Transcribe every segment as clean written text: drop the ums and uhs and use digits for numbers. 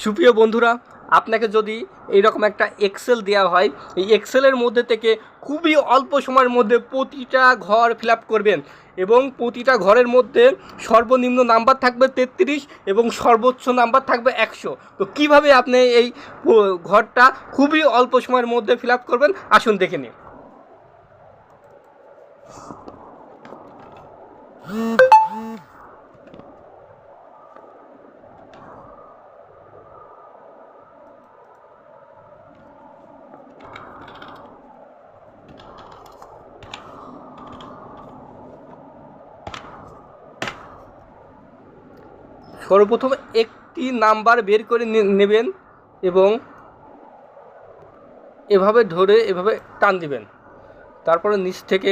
সুপ্রিয় বন্ধুরা, আপনাকে যদি এইরকম একটা এক্সেল দেওয়া হয়, এই এক্সেলের মধ্যে থেকে খুবই অল্প সময়ের মধ্যে প্রতিটা ঘর ফিল আপ করবেন এবং প্রতিটা ঘরের মধ্যে সর্বনিম্ন নাম্বার থাকবে 33 এবং সর্বোচ্চ নাম্বার থাকবে 100। তো কিভাবে আপনি এই ঘরটা খুবই অল্প সময়ের মধ্যে ফিল আপ করবেন, আসুন দেখে নিন। সর্বপ্রথম একটি নাম্বার বের করে নেবেন এবং এভাবে ধরে এভাবে টান দিবেন। তারপরে নিচ থেকে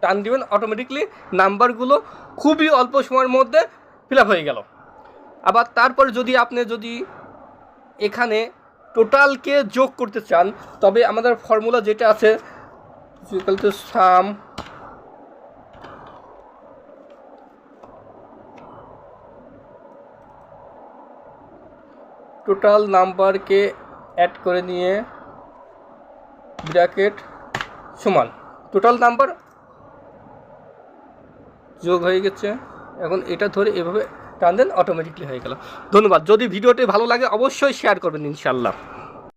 টান দিবেন, অটোমেটিকলি নাম্বারগুলো খুবই অল্প সময়ের মধ্যে ফিল আপ হয়ে গেল। আবার তারপরে যদি এখানে টোটালকে যোগ করতে চান, তবে আমাদের ফর্মুলা যেটা আছে সাম টোটাল নাম্বারকে অ্যাড করে নিয়ে ব্র্যাকেট সমান টোটাল নাম্বার যোগ হয়ে গেছে। এখন এটা ধরে এভাবে টান দেন, অটোমেটিকলি হয়ে গেল। ধন্যবাদ। যদি ভিডিওটি ভালো লাগে অবশ্যই শেয়ার করবেন ইনশাআল্লাহ।